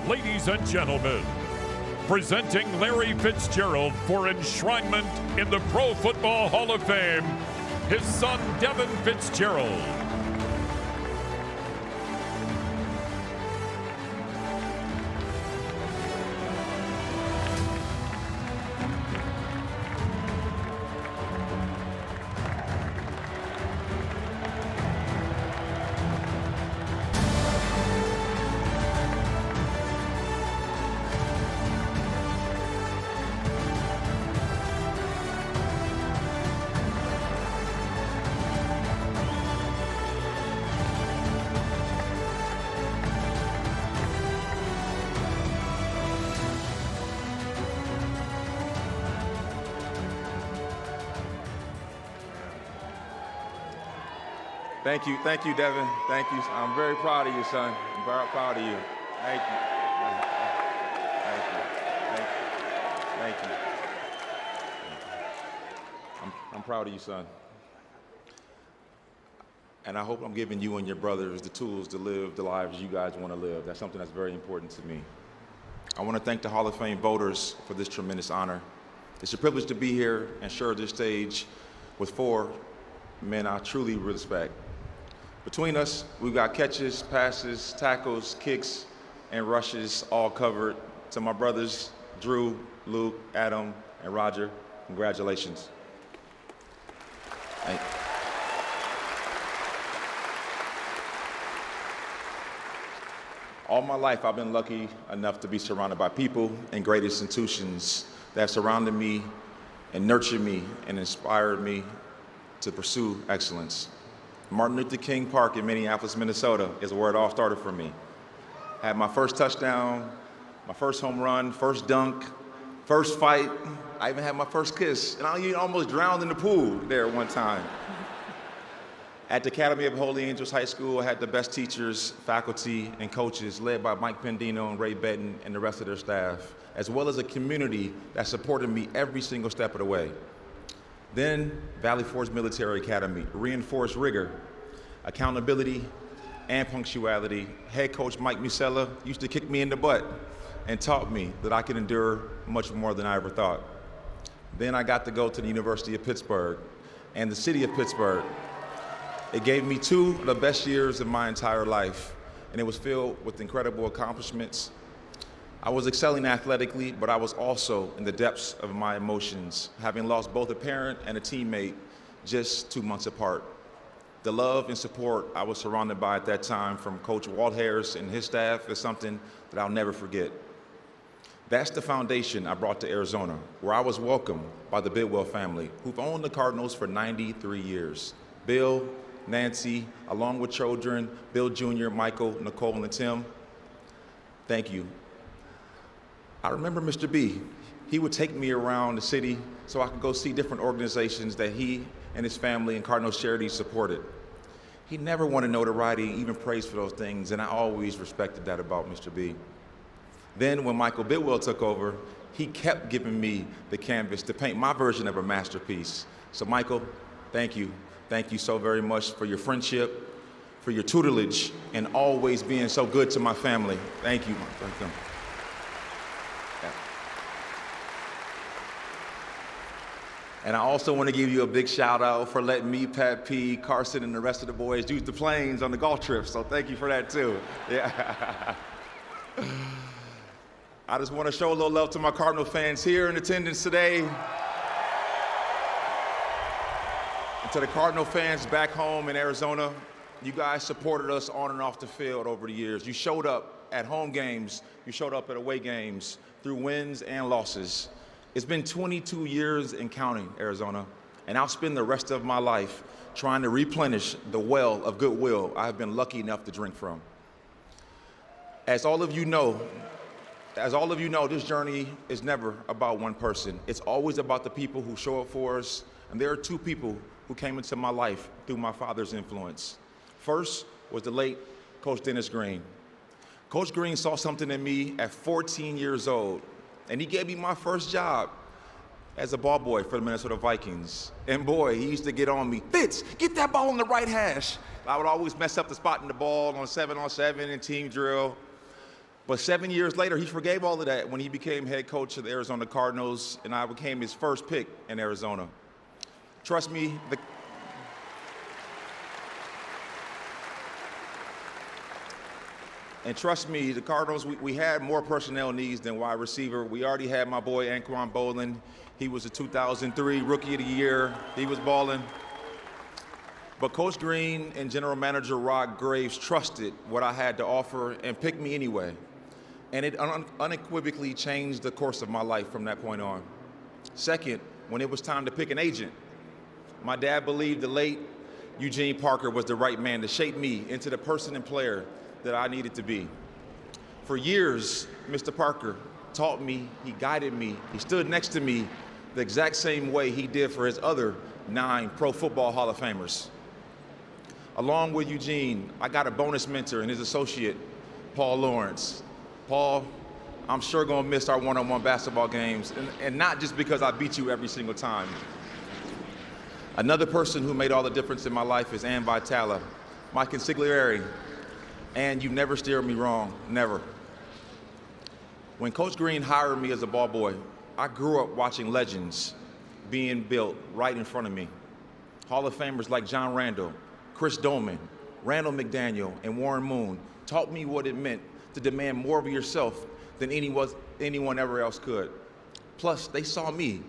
Ladies and gentlemen, presenting Larry Fitzgerald for enshrinement in the Pro Football Hall of Fame, his son Devin Fitzgerald. Thank you, Devin. Thank you. I'm very proud of you, son. I'm very proud of you. Thank you. Thank you. I'm proud of you, son. And I hope I'm giving you and your brothers the tools to live the lives you guys want to live. That's something that's very important to me. I want to thank the Hall of Fame voters for this tremendous honor. It's a privilege to be here and share this stage with four men I truly respect. Between us, we've got catches, passes, tackles, kicks, and rushes all covered. To my brothers, Drew, Luke, Adam, and Roger, congratulations. Thank you. All my life, I've been lucky enough to be surrounded by people and great institutions that have surrounded me and nurtured me and inspired me to pursue excellence. Martin Luther King Park in Minneapolis, Minnesota is where it all started for me. I had my first touchdown, my first home run, first dunk, first fight. I even had my first kiss, and I almost drowned in the pool there one time. At the Academy of Holy Angels High School, I had the best teachers, faculty, and coaches led by Mike Pendino and Ray Benton and the rest of their staff, as well as a community that supported me every single step of the way. Then Valley Forge Military Academy, reinforced rigor, accountability, and punctuality. Head coach Mike Musella used to kick me in the butt and taught me that I could endure much more than I ever thought. Then I got to go to the University of Pittsburgh and the city of Pittsburgh. It gave me two of the best years of my entire life, and it was filled with incredible accomplishments. I was excelling athletically, but I was also in the depths of my emotions, having lost both a parent and a teammate just 2 months apart. The love and support I was surrounded by at that time from Coach Walt Harris and his staff is something that I'll never forget. That's the foundation I brought to Arizona, where I was welcomed by the Bidwell family, who've owned the Cardinals for 93 years. Bill, Nancy, along with children, Bill Jr., Michael, Nicole, and Tim, thank you. I remember Mr. B. He would take me around the city so I could go see different organizations that he and his family and Cardinals Charities supported. He never wanted notoriety, even praise for those things, and I always respected that about Mr. B. Then when Michael Bidwell took over, he kept giving me the canvas to paint my version of a masterpiece. So Michael, thank you. Thank you so very much for your friendship, for your tutelage, and always being so good to my family. Thank you. Thank you. And I also want to give you a big shout out for letting me, Pat P, Carson, and the rest of the boys use the planes on the golf trips. So thank you for that too. Yeah. I just want to show a little love to my Cardinal fans here in attendance today. And to the Cardinal fans back home in Arizona, you guys supported us on and off the field over the years. You showed up at home games, you showed up at away games, through wins and losses. It's been 22 years and counting, Arizona, and I'll spend the rest of my life trying to replenish the well of goodwill I have been lucky enough to drink from. As all of you know, this journey is never about one person. It's always about the people who show up for us, and there are two people who came into my life through my father's influence. First was the late Coach Dennis Green. Coach Green saw something in me at 14 years old, and he gave me my first job as a ball boy for the Minnesota Vikings. And boy, he used to get on me, Fitz, get that ball on the right hash. I would always mess up the spot in the ball on 7-on-7 and team drill. But 7 years later, he forgave all of that when he became head coach of the Arizona Cardinals, and I became his first pick in Arizona. Trust me, the Cardinals, we had more personnel needs than wide receiver. We already had my boy Anquan Boldin. He was a 2003 Rookie of the Year. He was balling. But Coach Green and General Manager Rod Graves trusted what I had to offer and picked me anyway. And it unequivocally changed the course of my life from that point on. Second, when it was time to pick an agent, my dad believed the late Eugene Parker was the right man to shape me into the person and player that I needed to be. For years, Mr. Parker taught me, he guided me, he stood next to me the exact same way he did for his other 9 Pro Football Hall of Famers. Along with Eugene, I got a bonus mentor and his associate, Paul Lawrence. Paul, I'm sure gonna miss our one-on-one basketball games, and not just because I beat you every single time. Another person who made all the difference in my life is Ann Vitala, my consigliere. And you never steered me wrong, never. When Coach Green hired me as a ball boy, I grew up watching legends being built right in front of me. Hall of Famers like John Randall, Chris Doman, Randall McDaniel, and Warren Moon taught me what it meant to demand more of yourself than anyone ever else could. Plus, they saw me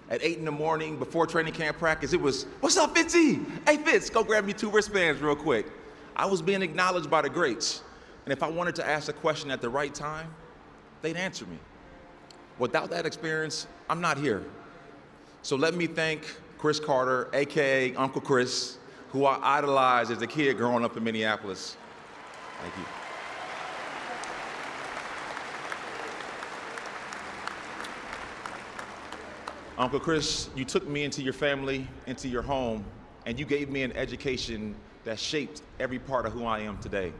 at 8 in the morning before training camp practice. It was, "What's up, Fitzy? Hey, Fitz, go grab me 2 wristbands real quick." I was being acknowledged by the greats. And if I wanted to ask a question at the right time, they'd answer me. Without that experience, I'm not here. So let me thank Chris Carter, AKA Uncle Chris, who I idolized as a kid growing up in Minneapolis. Thank you. Uncle Chris, you took me into your family, into your home, and you gave me an education that shaped every part of who I am today.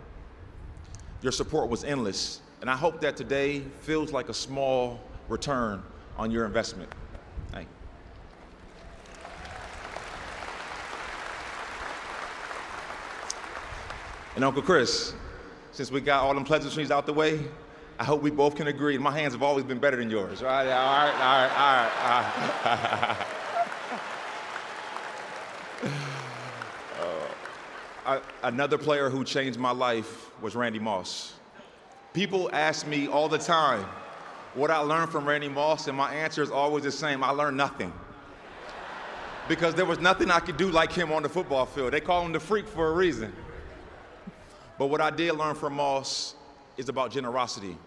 Your support was endless, and I hope that today feels like a small return on your investment. Thank you. And Uncle Chris, since we got all them pleasantries out the way, I hope we both can agree, my hands have always been better than yours, right? All right. Another player who changed my life was Randy Moss. People ask me all the time what I learned from Randy Moss, and my answer is always the same: I learned nothing. Because there was nothing I could do like him on the football field. They call him the freak for a reason. But what I did learn from Moss is about generosity.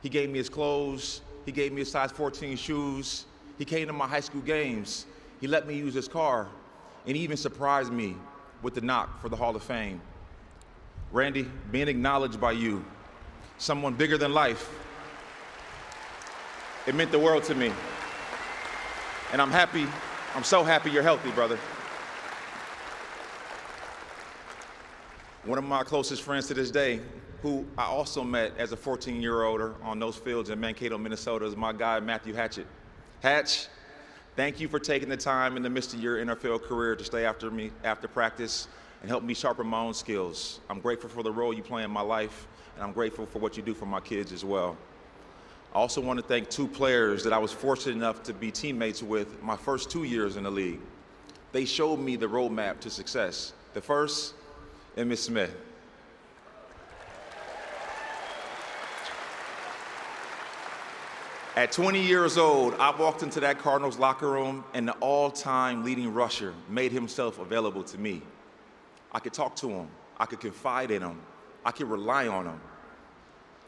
He gave me his clothes, he gave me his size 14 shoes, he came to my high school games, he let me use his car, and he even surprised me with the knock for the Hall of Fame. Randy, being acknowledged by you, someone bigger than life, it meant the world to me. And I'm so happy you're healthy, brother. One of my closest friends to this day, who I also met as a 14-year-old on those fields in Mankato, Minnesota, is my guy, Matthew Hatchett. Hatch, thank you for taking the time in the midst of your NFL career to stay after me after practice and help me sharpen my own skills. I'm grateful for the role you play in my life, and I'm grateful for what you do for my kids as well. I also want to thank 2 players that I was fortunate enough to be teammates with my first 2 years in the league. They showed me the roadmap to success. The first, Emmitt Smith. At 20 years old, I walked into that Cardinals locker room, and the all-time leading rusher made himself available to me. I could talk to him. I could confide in him. I could rely on him.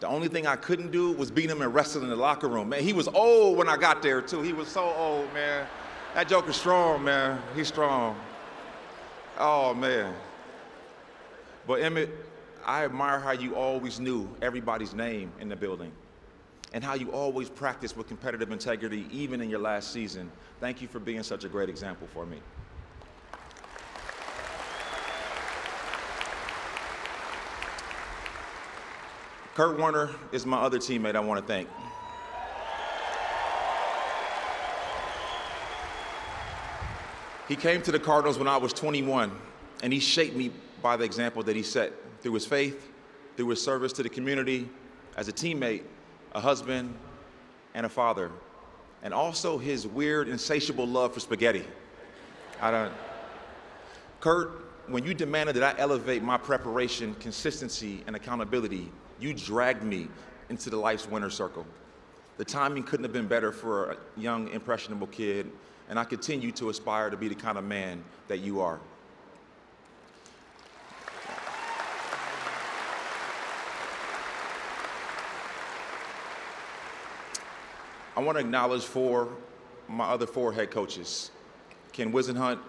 The only thing I couldn't do was beat him and wrestle in the locker room. Man, he was old when I got there, too. He was so old, man. That joker's strong, man. He's strong. Oh, man. But Emmitt, I admire how you always knew everybody's name in the building and how you always practiced with competitive integrity, even in your last season. Thank you for being such a great example for me. Kurt Warner is my other teammate I want to thank. He came to the Cardinals when I was 21, and he shaped me by the example that he set through his faith, through his service to the community, as a teammate, a husband, and a father, and also his weird, insatiable love for spaghetti. Kurt, when you demanded that I elevate my preparation, consistency, and accountability, you dragged me into the life's winner's circle. The timing couldn't have been better for a young, impressionable kid, and I continue to aspire to be the kind of man that you are. I want to acknowledge my other four head coaches, Ken Wisenhunt,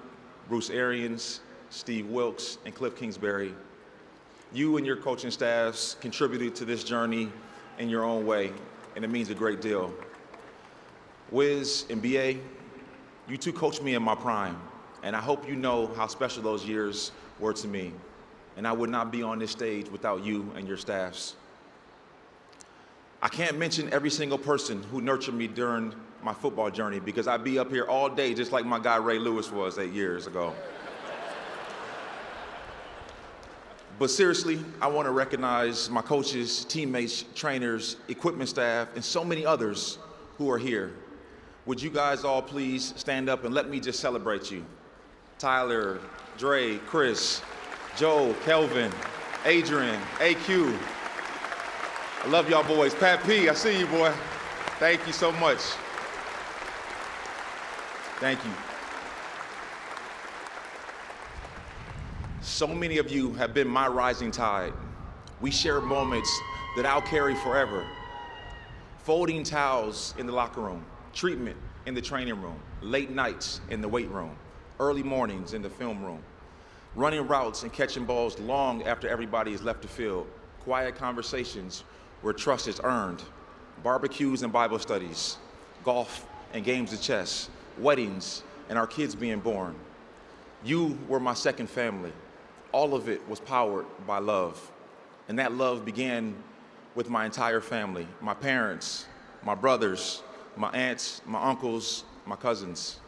Bruce Arians, Steve Wilkes, and Cliff Kingsbury. You and your coaching staffs contributed to this journey in your own way, and it means a great deal. Wiz and BA, you two coached me in my prime, and I hope you know how special those years were to me. And I would not be on this stage without you and your staffs. I can't mention every single person who nurtured me during my football journey because I'd be up here all day just like my guy Ray Lewis was 8 years ago. But seriously, I want to recognize my coaches, teammates, trainers, equipment staff, and so many others who are here. Would you guys all please stand up and let me just celebrate you? Tyler, Dre, Chris, Joe, Kelvin, Adrian, AQ. I love y'all boys. Pat P, I see you, boy. Thank you so much. Thank you. So many of you have been my rising tide. We share moments that I'll carry forever. Folding towels in the locker room, treatment in the training room, late nights in the weight room, early mornings in the film room, running routes and catching balls long after everybody has left the field, quiet conversations where trust is earned, barbecues and Bible studies, golf and games of chess, weddings and our kids being born. You were my second family. All of it was powered by love. And that love began with my entire family, my parents, my brothers, my aunts, my uncles, my cousins.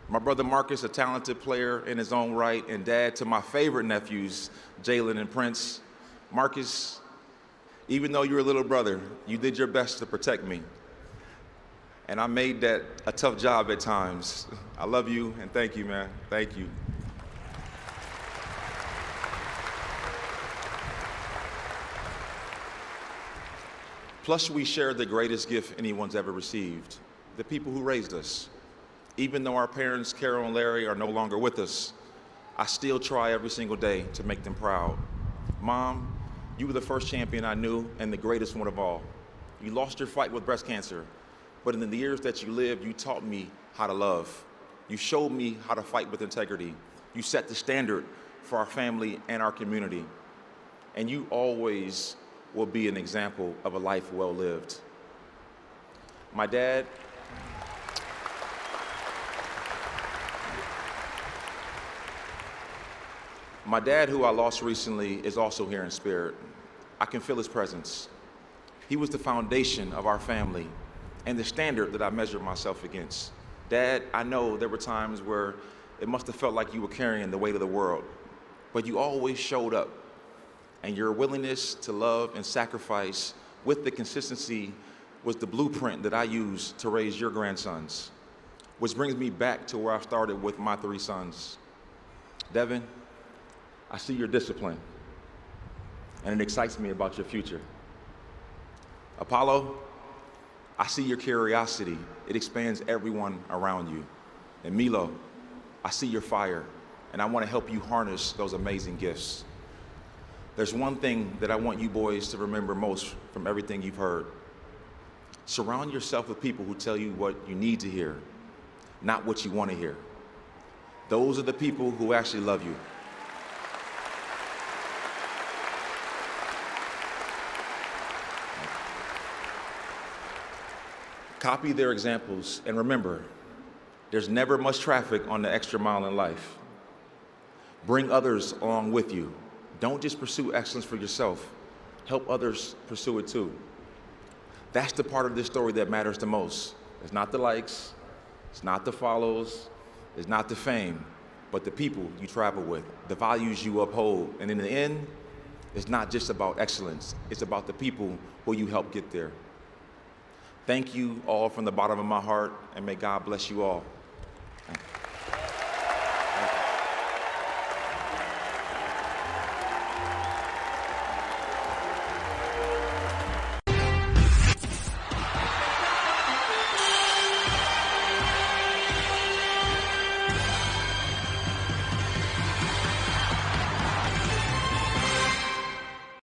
My brother Marcus, a talented player in his own right, and dad to my favorite nephews, Jalen and Prince. Marcus, even though you're a little brother, you did your best to protect me. And I made that a tough job at times. I love you and thank you, man. Thank you. Plus, we share the greatest gift anyone's ever received, the people who raised us. Even though our parents, Carol and Larry, are no longer with us, I still try every single day to make them proud. Mom, you were the first champion I knew and the greatest one of all. You lost your fight with breast cancer, but in the years that you lived, you taught me how to love. You showed me how to fight with integrity. You set the standard for our family and our community. And you always will be an example of a life well lived. My dad, who I lost recently, is also here in spirit. I can feel his presence. He was the foundation of our family and the standard that I measured myself against. Dad, I know there were times where it must have felt like you were carrying the weight of the world, but you always showed up. And your willingness to love and sacrifice with the consistency was the blueprint that I used to raise your grandsons. Which brings me back to where I started with my 3 sons. Devin, I see your discipline, and it excites me about your future. Apollo, I see your curiosity. It expands everyone around you. And Milo, I see your fire, and I want to help you harness those amazing gifts. There's one thing that I want you boys to remember most from everything you've heard. Surround yourself with people who tell you what you need to hear, not what you want to hear. Those are the people who actually love you. Copy their examples, and remember, there's never much traffic on the extra mile in life. Bring others along with you. Don't just pursue excellence for yourself. Help others pursue it too. That's the part of this story that matters the most. It's not the likes, it's not the follows, it's not the fame, but the people you travel with, the values you uphold. And in the end, is not just about excellence, it's about the people who you help get there. Thank you all from the bottom of my heart, and may God bless you all.